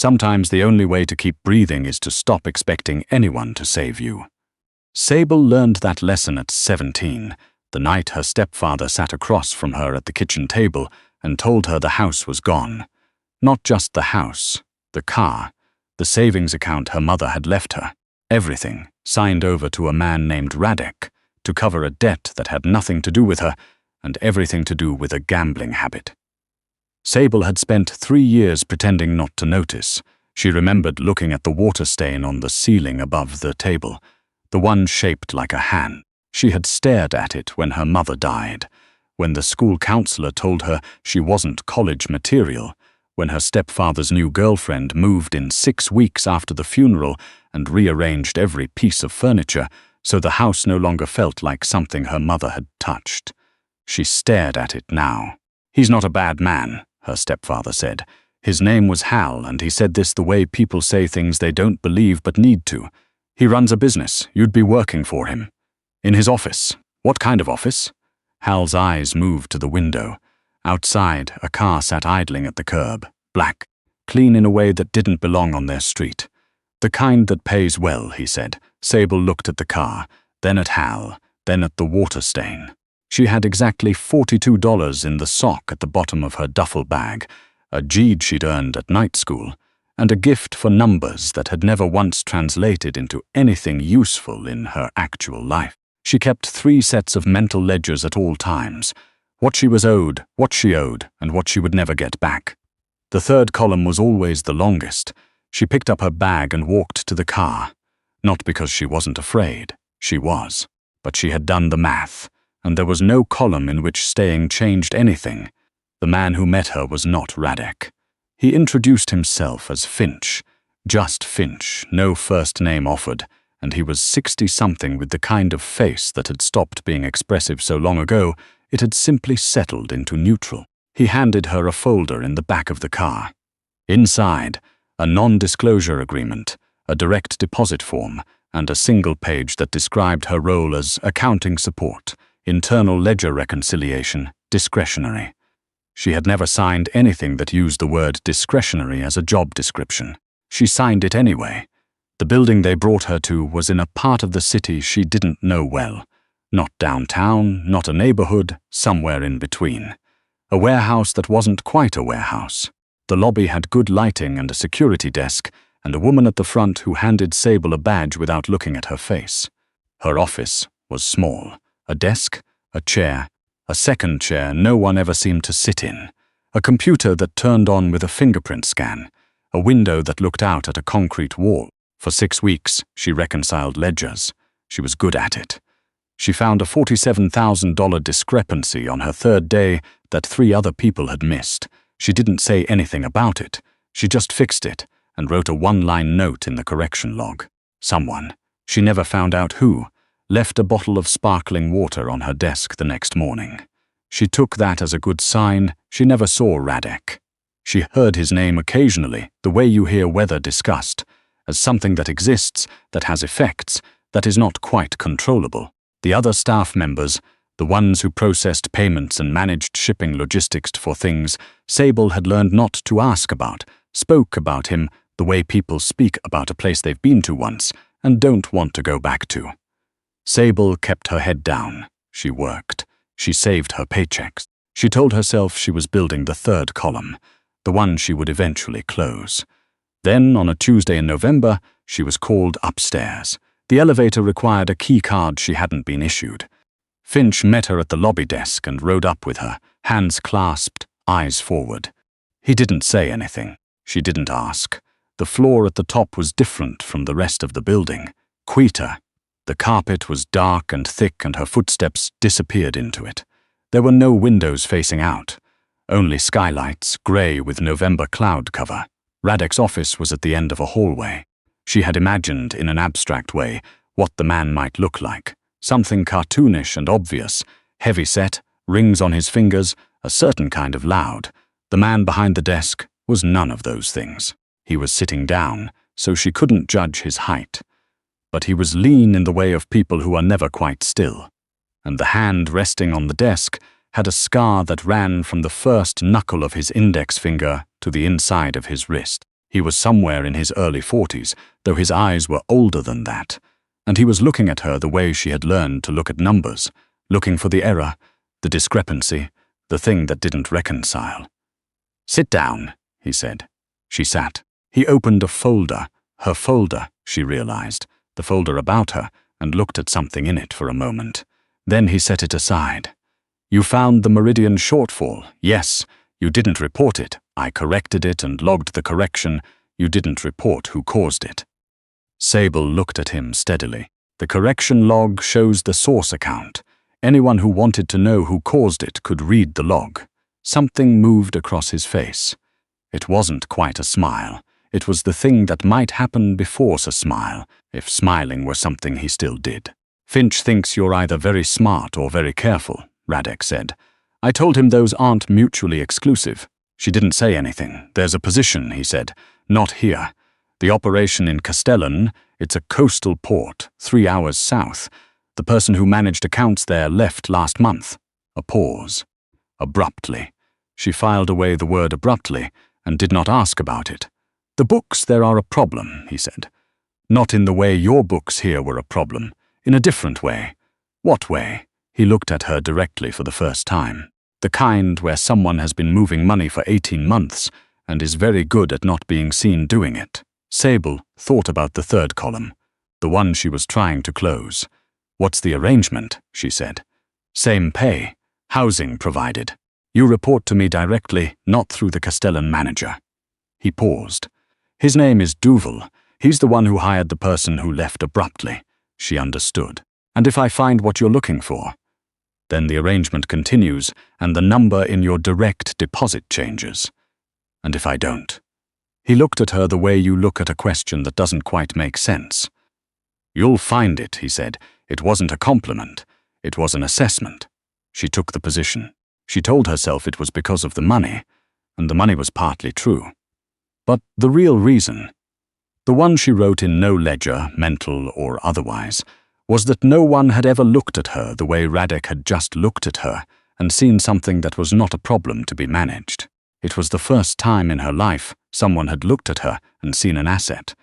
Sometimes the only way to keep breathing is to stop expecting anyone to save you. Sable learned that lesson at 17, the night her stepfather sat across from her at the kitchen table and told her the house was gone. Not just the house, the car, the savings account her mother had left her. Everything signed over to a man named Radek to cover a debt that had nothing to do with her and everything to do with a gambling habit. Sable had spent 3 years pretending not to notice. She remembered looking at the water stain on the ceiling above the table, the one shaped like a hand. She had stared at it when her mother died, when the school counselor told her she wasn't college material, when her stepfather's new girlfriend moved in 6 weeks after the funeral and rearranged every piece of furniture so the house no longer felt like something her mother had touched. She stared at it now. "He's not a bad man," her stepfather said. "His name was Hal, and he said this the way people say things they don't believe but need to. He runs a business. You'd be working for him. In his office." "What kind of office?" Hal's eyes moved to the window. Outside, a car sat idling at the curb, black, clean in a way that didn't belong on their street. "The kind that pays well," he said. Sable looked at the car, then at Hal, then at the water stain. She had exactly $42 in the sock at the bottom of her duffel bag, a GED she'd earned at night school, and a gift for numbers that had never once translated into anything useful in her actual life. She kept 3 sets of mental ledgers at all times: what she was owed, what she owed, and what she would never get back. The 3rd column was always the longest. She picked up her bag and walked to the car. Not because she wasn't afraid. She was. But she had done the math, and there was no column in which staying changed anything. The man who met her was not Radek. He introduced himself as Finch. Just Finch, no first name offered, and he was 60-something with the kind of face that had stopped being expressive so long ago it had simply settled into neutral. He handed her a folder in the back of the car. Inside, a non-disclosure agreement, a direct deposit form, and a single page that described her role as accounting support, internal ledger reconciliation, discretionary. She had never signed anything that used the word discretionary as a job description. She signed it anyway. The building they brought her to was in a part of the city she didn't know well. Not downtown, not a neighborhood, somewhere in between. A warehouse that wasn't quite a warehouse. The lobby had good lighting and a security desk, and a woman at the front who handed Sable a badge without looking at her face. Her office was small. A desk, a chair, a second chair no one ever seemed to sit in, a computer that turned on with a fingerprint scan, a window that looked out at a concrete wall. For 6 weeks, she reconciled ledgers. She was good at it. She found a $47,000 discrepancy on her 3rd day that 3 other people had missed. She didn't say anything about it. She just fixed it and wrote a 1-line note in the correction log. Someone, she never found out who, left a bottle of sparkling water on her desk the next morning. She took that as a good sign. She never saw Radek. She heard his name occasionally, the way you hear weather discussed, as something that exists, that has effects, that is not quite controllable. The other staff members, the ones who processed payments and managed shipping logistics for things, Sable had learned not to ask about, spoke about him the way people speak about a place they've been to once and don't want to go back to. Sable kept her head down. She worked. She saved her paychecks. She told herself she was building the 3rd column, the one she would eventually close. Then, on a Tuesday in November, she was called upstairs. The elevator required a key card she hadn't been issued. Finch met her at the lobby desk and rode up with her, hands clasped, eyes forward. He didn't say anything. She didn't ask. The floor at the top was different from the rest of the building, quieter. The carpet was dark and thick and her footsteps disappeared into it. There were no windows facing out, only skylights, grey with November cloud cover. Radek's office was at the end of a hallway. She had imagined, in an abstract way, what the man might look like. Something cartoonish and obvious, heavy-set, rings on his fingers, a certain kind of loud. The man behind the desk was none of those things. He was sitting down, so she couldn't judge his height. But he was lean in the way of people who are never quite still. And the hand resting on the desk had a scar that ran from the first knuckle of his index finger to the inside of his wrist. He was somewhere in his early 40s, though his eyes were older than that, and he was looking at her the way she had learned to look at numbers, looking for the error, the discrepancy, the thing that didn't reconcile. "Sit down," he said. She sat. He opened a folder, her folder, she realized, the folder about her, and looked at something in it for a moment. Then he set it aside. "You found the meridian shortfall. Yes, you didn't report it. I corrected it and logged the correction. You didn't report who caused it." Sable looked at him steadily. "The correction log shows the source account. Anyone who wanted to know who caused it could read the log." Something moved across his face. It wasn't quite a smile. It was the thing that might happen before a smile, if smiling were something he still did. "Finch thinks you're either very smart or very careful," Radek said. "I told him those aren't mutually exclusive." She didn't say anything. "There's a position," he said. "Not here. The operation in Castellan, it's a coastal port, 3 hours south. The person who managed accounts there left last month." A pause. "Abruptly." She filed away the word abruptly and did not ask about it. "The books there are a problem," he said. "Not in the way your books here were a problem. In a different way." "What way?" He looked at her directly for the first time. "The kind where someone has been moving money for 18 months and is very good at not being seen doing it." Sable thought about the third column, the one she was trying to close. "What's the arrangement?" she said. "Same pay. Housing provided. You report to me directly, not through the Castellan manager." He paused. "His name is Duval. He's the one who hired the person who left abruptly." She understood. "And if I find what you're looking for?" "Then the arrangement continues, and the number in your direct deposit changes." "And if I don't?" He looked at her the way you look at a question that doesn't quite make sense. "You'll find it," he said. "It wasn't a compliment. It was an assessment." She took the position. She told herself it was because of the money, and the money was partly true. But the real reason, the one she wrote in no ledger, mental or otherwise, was that no one had ever looked at her the way Radek had just looked at her and seen something that was not a problem to be managed. It was the first time in her life someone had looked at her and seen an asset.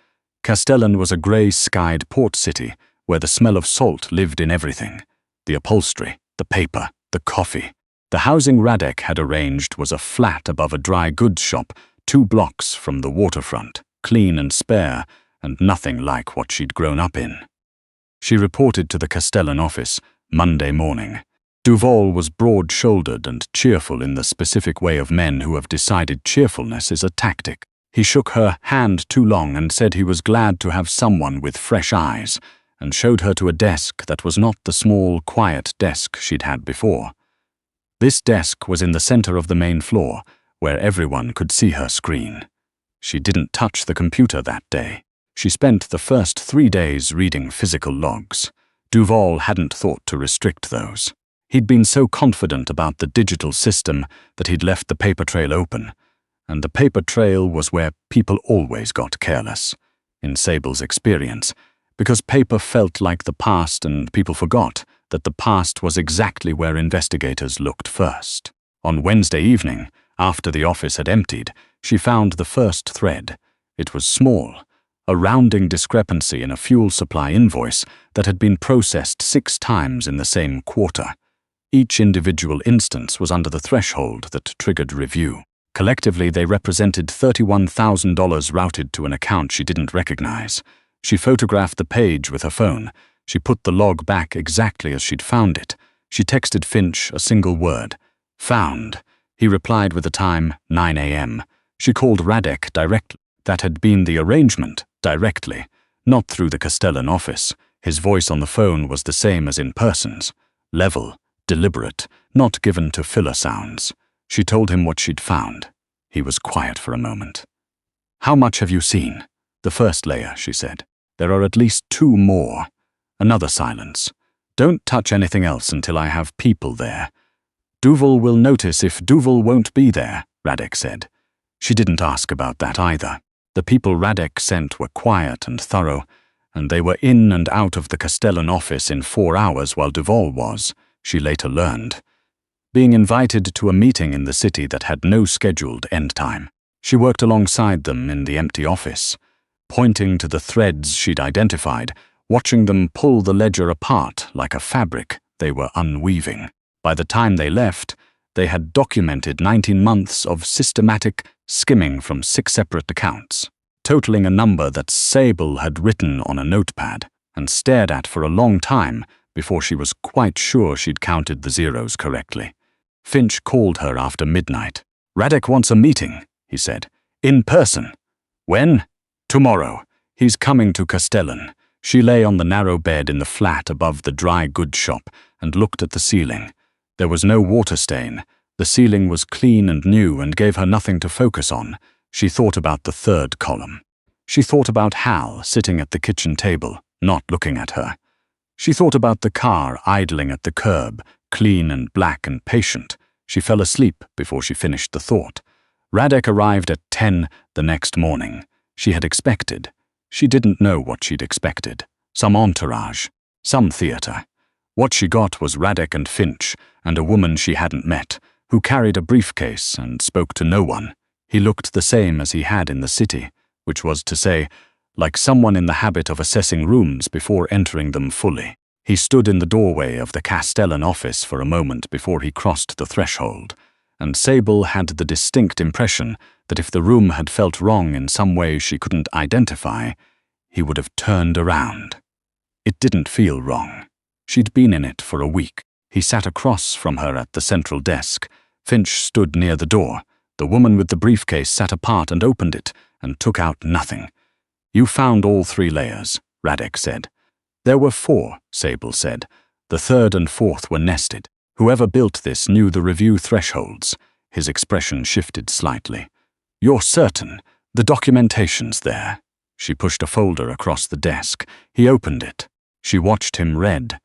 Castellan was a grey-skied port city where the smell of salt lived in everything. The upholstery, the paper, the coffee. The housing Radek had arranged was a flat above a dry goods shop 2 blocks from the waterfront, clean and spare, and nothing like what she'd grown up in. She reported to the Castellan office Monday morning. Duval was broad-shouldered and cheerful in the specific way of men who have decided cheerfulness is a tactic. He shook her hand too long and said he was glad to have someone with fresh eyes, and showed her to a desk that was not the small, quiet desk she'd had before. This desk was in the center of the main floor, where everyone could see her screen. She didn't touch the computer that day. She spent the first 3 days reading physical logs. Duval hadn't thought to restrict those. He'd been so confident about the digital system that he'd left the paper trail open, and the paper trail was where people always got careless, in Sable's experience, because paper felt like the past and people forgot that the past was exactly where investigators looked first. On Wednesday evening, after the office had emptied, she found the first thread. It was small, a rounding discrepancy in a fuel supply invoice that had been processed 6 times in the same quarter. Each individual instance was under the threshold that triggered review. Collectively, they represented $31,000 routed to an account she didn't recognize. She photographed the page with her phone. She put the log back exactly as she'd found it. She texted Finch a single word. "Found." He replied with the time, 9 a.m. She called Radek directly. That had been the arrangement, directly, not through the Castellan office. His voice on the phone was the same as in person's. Level, deliberate, not given to filler sounds. She told him what she'd found. He was quiet for a moment. "How much have you seen?" "The first layer," she said. "There are at least 2 more." Another silence. "Don't touch anything else until I have people there." "Duval will notice if Duval won't be there," Radek said. She didn't ask about that either. The people Radek sent were quiet and thorough, and they were in and out of the Castellan office in 4 hours while Duval was, she later learned. Being invited to a meeting in the city that had no scheduled end time. She worked alongside them in the empty office, pointing to the threads she'd identified, watching them pull the ledger apart like a fabric they were unweaving. By the time they left, they had documented 19 months of systematic skimming from 6 separate accounts, totaling a number that Sable had written on a notepad and stared at for a long time before she was quite sure she'd counted the zeros correctly. Finch called her after midnight. "Radek wants a meeting," he said. "In person." "When?" "Tomorrow. He's coming to Castellan." She lay on the narrow bed in the flat above the dry goods shop and looked at the ceiling. There was no water stain. The ceiling was clean and new and gave her nothing to focus on. She thought about the third column. She thought about Hal sitting at the kitchen table, not looking at her. She thought about the car idling at the curb, clean and black and patient. She fell asleep before she finished the thought. Radek arrived at 10 the next morning. She had expected. She didn't know what she'd expected. Some entourage, some theater. What she got was Radek and Finch, and a woman she hadn't met, who carried a briefcase and spoke to no one. He looked the same as he had in the city, which was to say, like someone in the habit of assessing rooms before entering them fully. He stood in the doorway of the Castellan office for a moment before he crossed the threshold, and Sable had the distinct impression that if the room had felt wrong in some way she couldn't identify, he would have turned around. It didn't feel wrong. She'd been in it for a week. He sat across from her at the central desk. Finch stood near the door. The woman with the briefcase sat apart and opened it and took out nothing. "You found all 3 layers," Radek said. "There were 4, Sable said. The 3rd and 4th were nested. Whoever built this knew the review thresholds." His expression shifted slightly. "You're certain? The documentation's there." She pushed a folder across the desk. He opened it. She watched him read.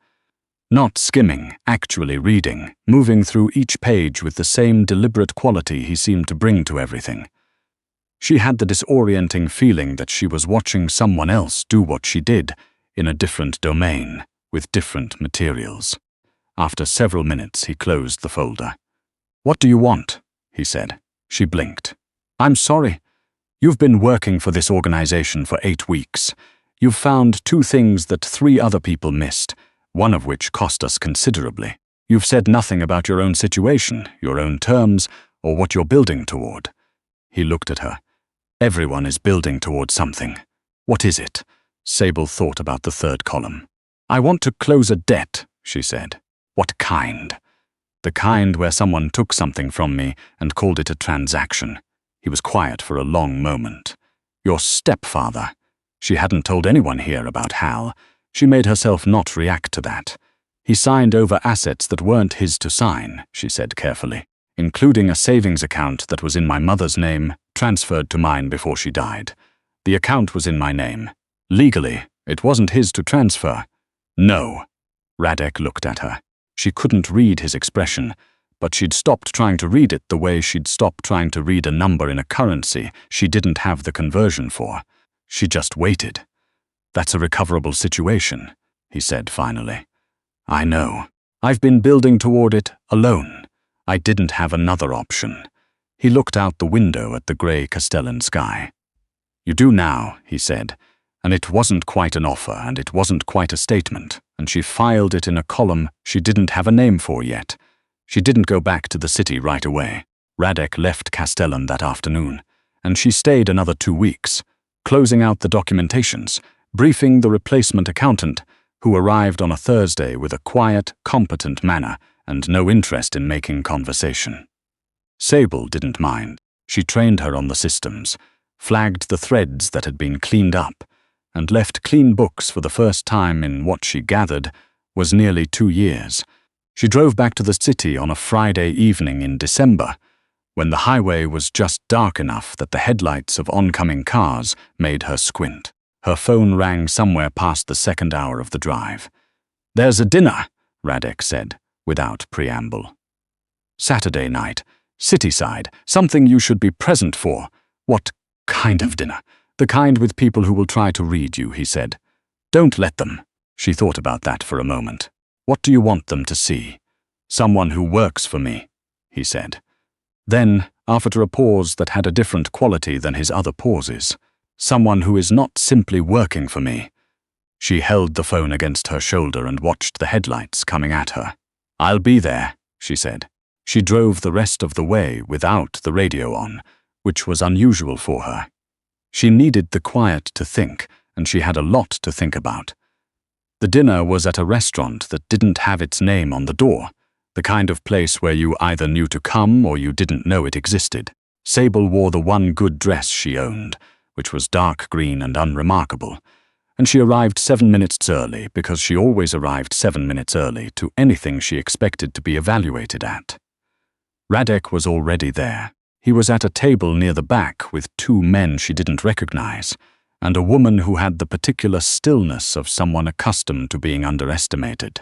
Not skimming, actually reading, moving through each page with the same deliberate quality he seemed to bring to everything. She had the disorienting feeling that she was watching someone else do what she did, in a different domain, with different materials. After several minutes, he closed the folder. "What do you want?" he said. She blinked. "I'm sorry. You've been working for this organization for 8 weeks. You've found 2 things that 3 other people missed, one of which cost us considerably. You've said nothing about your own situation, your own terms, or what you're building toward." He looked at her. "Everyone is building toward something. What is it?" Sable thought about the 3rd column. "I want to close a debt," she said. "What kind?" "The kind where someone took something from me and called it a transaction." He was quiet for a long moment. "Your stepfather." She hadn't told anyone here about Hal. She made herself not react to that. "He signed over assets that weren't his to sign," she said carefully, "including a savings account that was in my mother's name, transferred to mine before she died. The account was in my name. Legally, it wasn't his to transfer." "No." Radek looked at her. She couldn't read his expression, but she'd stopped trying to read it the way she'd stopped trying to read a number in a currency she didn't have the conversion for. She just waited. "That's a recoverable situation," he said finally. "I know. I've been building toward it alone. I didn't have another option." He looked out the window at the grey Castellan sky. "You do now," he said, and it wasn't quite an offer and it wasn't quite a statement, and she filed it in a column she didn't have a name for yet. She didn't go back to the city right away. Radek left Castellan that afternoon, and she stayed another 2 weeks, closing out the documentations, briefing the replacement accountant, who arrived on a Thursday with a quiet, competent manner and no interest in making conversation. Sable didn't mind. She trained her on the systems, flagged the threads that had been cleaned up, and left clean books for the first time in what she gathered was nearly 2 years. She drove back to the city on a Friday evening in December, when the highway was just dark enough that the headlights of oncoming cars made her squint. Her phone rang somewhere past the 2nd hour of the drive. "There's a dinner," Radek said, without preamble. "Saturday night, Cityside, something you should be present for." "What kind of dinner?" "The kind with people who will try to read you," he said. "Don't let them." She thought about that for a moment. "What do you want them to see?" "Someone who works for me," he said. "Then after a pause that had a different quality than his other pauses. Someone who is not simply working for me. She held the phone against her shoulder and watched the headlights coming at her. "I'll be there," she said. She drove the rest of the way without the radio on, which was unusual for her. She needed the quiet to think, and she had a lot to think about. The dinner was at a restaurant that didn't have its name on the door, the kind of place where you either knew to come or you didn't know it existed. Sable wore the one good dress she owned, which was dark green and unremarkable, and she arrived 7 minutes early because she always arrived 7 minutes early to anything she expected to be evaluated at. Radek was already there. He was at a table near the back with 2 men she didn't recognize, and a woman who had the particular stillness of someone accustomed to being underestimated.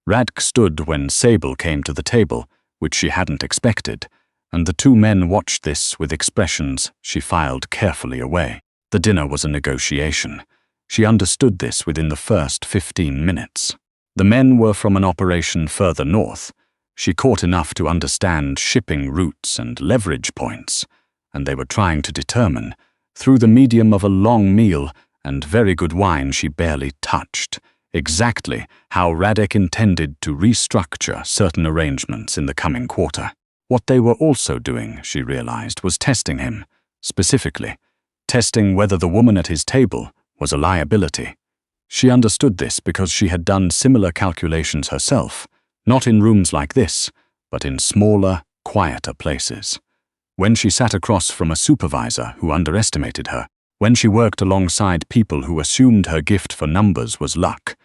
Radek stood when Sable came to the table, which she hadn't expected, and the 2 men watched this with expressions she filed carefully away. The dinner was a negotiation. She understood this within the first 15 minutes. The men were from an operation further north. She caught enough to understand shipping routes and leverage points, and they were trying to determine, through the medium of a long meal and very good wine she barely touched, exactly how Radek intended to restructure certain arrangements in the coming quarter. What they were also doing, she realized, was testing him, specifically, testing whether the woman at his table was a liability. She understood this because she had done similar calculations herself, not in rooms like this, but in smaller, quieter places. When she sat across from a supervisor who underestimated her, when she worked alongside people who assumed her gift for numbers was luck,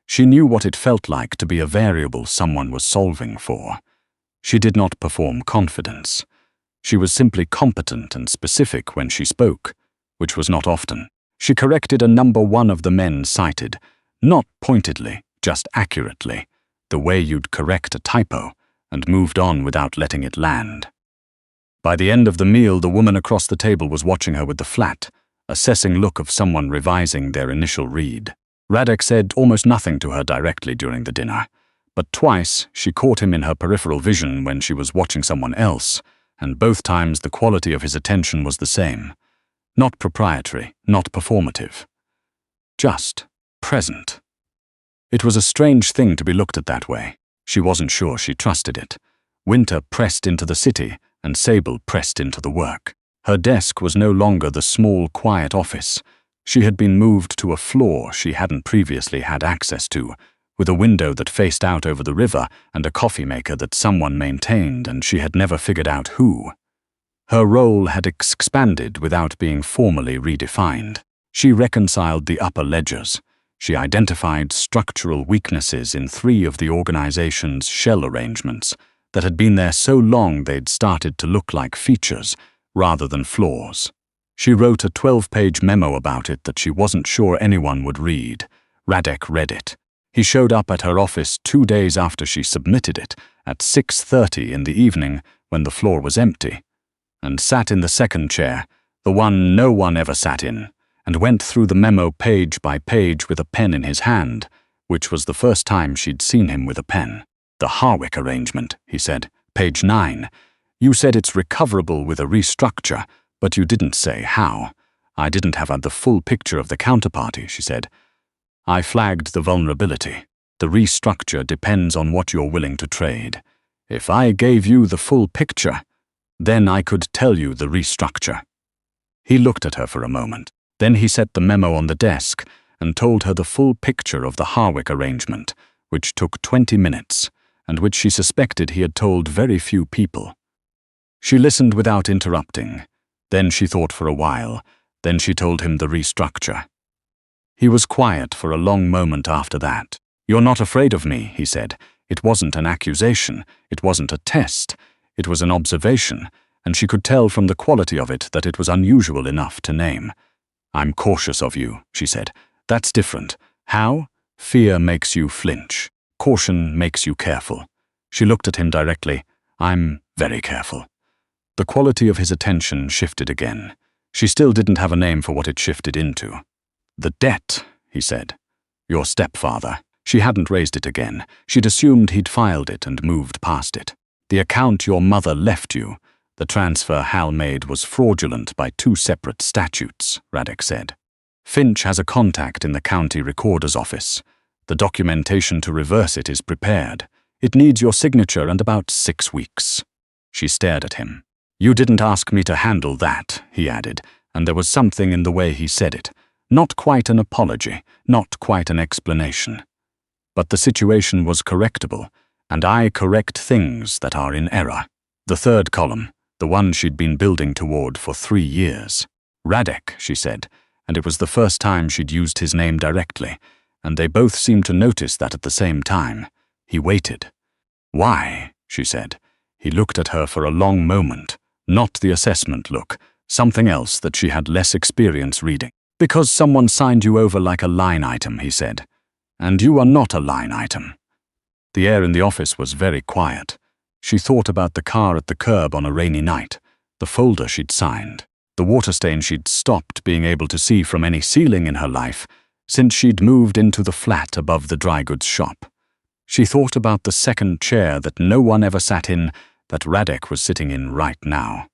she knew what it felt like to be a variable someone was solving for. She did not perform confidence. She was simply competent and specific when she spoke, which was not often. She corrected a number 1 of the men cited, not pointedly, just accurately, the way you'd correct a typo, and moved on without letting it land. By the end of the meal, the woman across the table was watching her with the flat, assessing look of someone revising their initial read. Radek said almost nothing to her directly during the dinner, but twice she caught him in her peripheral vision when she was watching someone else, and both times the quality of his attention was the same. Not proprietary, not performative. Just present. It was a strange thing to be looked at that way. She wasn't sure she trusted it. Winter pressed into the city, and Sable pressed into the work. Her desk was no longer the small, quiet office. She had been moved to a floor she hadn't previously had access to, with a window that faced out over the river and a coffee maker that someone maintained and she had never figured out who. Her role had expanded without being formally redefined. She reconciled the upper ledgers. She identified structural weaknesses in 3 of the organization's shell arrangements that had been there so long they'd started to look like features rather than flaws. She wrote a 12-page memo about it that she wasn't sure anyone would read. Radek read it. He showed up at her office 2 days after she submitted it, at 6:30 in the evening when the floor was empty, and sat in the second chair, the one no one ever sat in, and went through the memo page by page with a pen in his hand, which was the first time she'd seen him with a pen. "The Harwick arrangement," he said, "page 9. You said it's recoverable with a restructure, but you didn't say how. I didn't have the full picture of the counterparty," she said. "I flagged the vulnerability. The restructure depends on what you're willing to trade. If I gave you the full picture, then I could tell you the restructure." He looked at her for a moment. Then he set the memo on the desk and told her the full picture of the Harwick arrangement, which took 20 minutes, and which she suspected he had told very few people. She listened without interrupting. Then she thought for a while. Then she told him the restructure. He was quiet for a long moment after that. "You're not afraid of me," he said. It wasn't an accusation. It wasn't a test. It was an observation, and she could tell from the quality of it that it was unusual enough to name. "I'm cautious of you," she said. "That's different. How? Fear makes you flinch. Caution makes you careful." She looked at him directly. "I'm very careful." The quality of his attention shifted again. She still didn't have a name for what it shifted into. "The debt," he said. "Your stepfather." She hadn't raised it again. She'd assumed he'd filed it and moved past it. "The account your mother left you. The transfer Hal made was fraudulent by 2 separate statutes, Radek said. Finch has a contact in the county recorder's office. The documentation to reverse it is prepared. It needs your signature and about 6 weeks. She stared at him. You didn't ask me to handle that, he added, and there was something in the way he said it. Not quite an apology, not quite an explanation. But the situation was correctable, and I correct things that are in error. The third column, the one she'd been building toward for 3 years. Radek, she said, and it was the first time she'd used his name directly, and they both seemed to notice that at the same time. He waited. Why? She said. He looked at her for a long moment, not the assessment look, something else that she had less experience reading. Because someone signed you over like a line item, he said. And you are not a line item. The air in the office was very quiet. She thought about the car at the curb on a rainy night, the folder she'd signed, the water stain she'd stopped being able to see from any ceiling in her life since she'd moved into the flat above the dry goods shop. She thought about the second chair that no one ever sat in, that Radek was sitting in right now.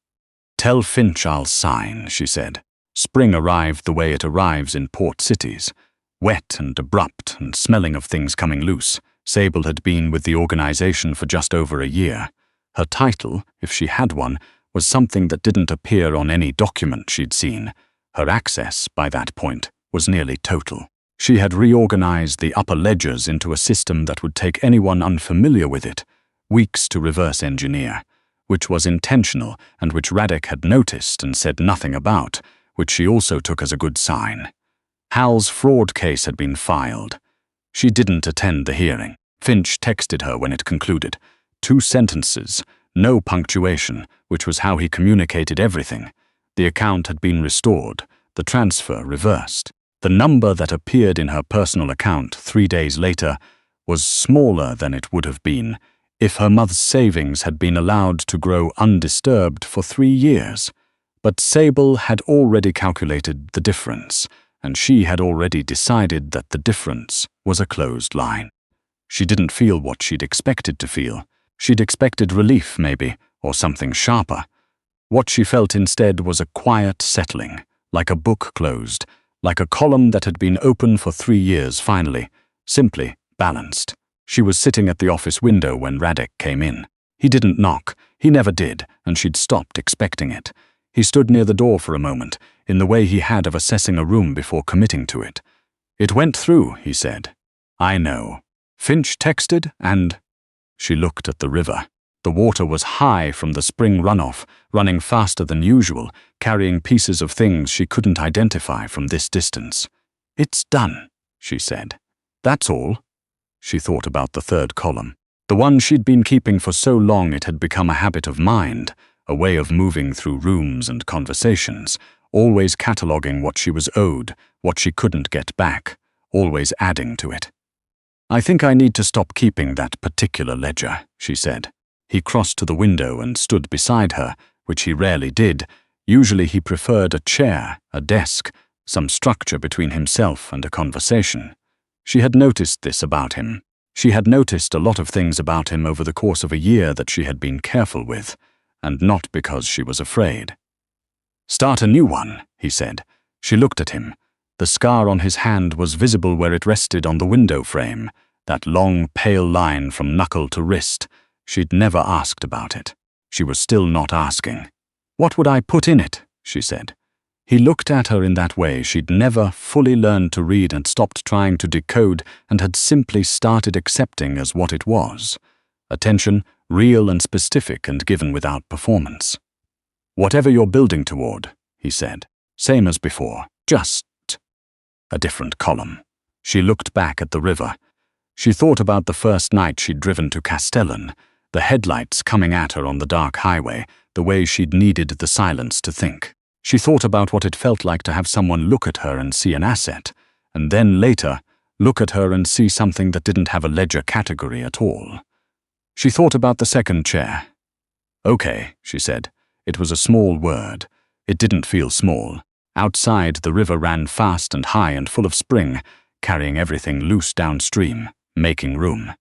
Tell Finch I'll sign, she said. Spring arrived the way it arrives in port cities, wet and abrupt and smelling of things coming loose. Sable had been with the organization for just over a year. Her title, if she had one, was something that didn't appear on any document she'd seen. Her access, by that point, was nearly total. She had reorganized the upper ledgers into a system that would take anyone unfamiliar with it weeks to reverse engineer, which was intentional and which Radek had noticed and said nothing about, which she also took as a good sign. Hal's fraud case had been filed. She didn't attend the hearing. Finch texted her when it concluded. 2 sentences, no punctuation, which was how he communicated everything. The account had been restored, the transfer reversed. The number that appeared in her personal account 3 days later was smaller than it would have been if her mother's savings had been allowed to grow undisturbed for 3 years. But Sable had already calculated the difference, and she had already decided that the difference was a closed line. She didn't feel what she'd expected to feel. She'd expected relief, maybe, or something sharper. What she felt instead was a quiet settling, like a book closed, like a column that had been open for 3 years finally, simply balanced. She was sitting at the office window when Radek came in. He didn't knock, he never did, and she'd stopped expecting it. He stood near the door for a moment, in the way he had of assessing a room before committing to it. It went through, he said. I know. Finch texted and... She looked at the river. The water was high from the spring runoff, running faster than usual, carrying pieces of things she couldn't identify from this distance. It's done, she said. That's all. She thought about the third column. The one she'd been keeping for so long it had become a habit of mind, a way of moving through rooms and conversations, always cataloguing what she was owed, what she couldn't get back, always adding to it. I think I need to stop keeping that particular ledger, she said. He crossed to the window and stood beside her, which he rarely did. Usually he preferred a chair, a desk, some structure between himself and a conversation. She had noticed this about him. She had noticed a lot of things about him over the course of a year that she had been careful with, and not because she was afraid. Start a new one, he said. She looked at him. The scar on his hand was visible where it rested on the window frame, that long, pale line from knuckle to wrist. She'd never asked about it. She was still not asking. What would I put in it? She said. He looked at her in that way she'd never fully learned to read and stopped trying to decode and had simply started accepting as what it was. Attention, real and specific and given without performance. Whatever you're building toward, he said. Same as before, just a different column. She looked back at the river. She thought about the first night she'd driven to Castellan, the headlights coming at her on the dark highway, the way she'd needed the silence to think. She thought about what it felt like to have someone look at her and see an asset, and then later, look at her and see something that didn't have a ledger category at all. She thought about the second chair. Okay, she said. It was a small word. It didn't feel small. Outside, the river ran fast and high and full of spring, carrying everything loose downstream, making room.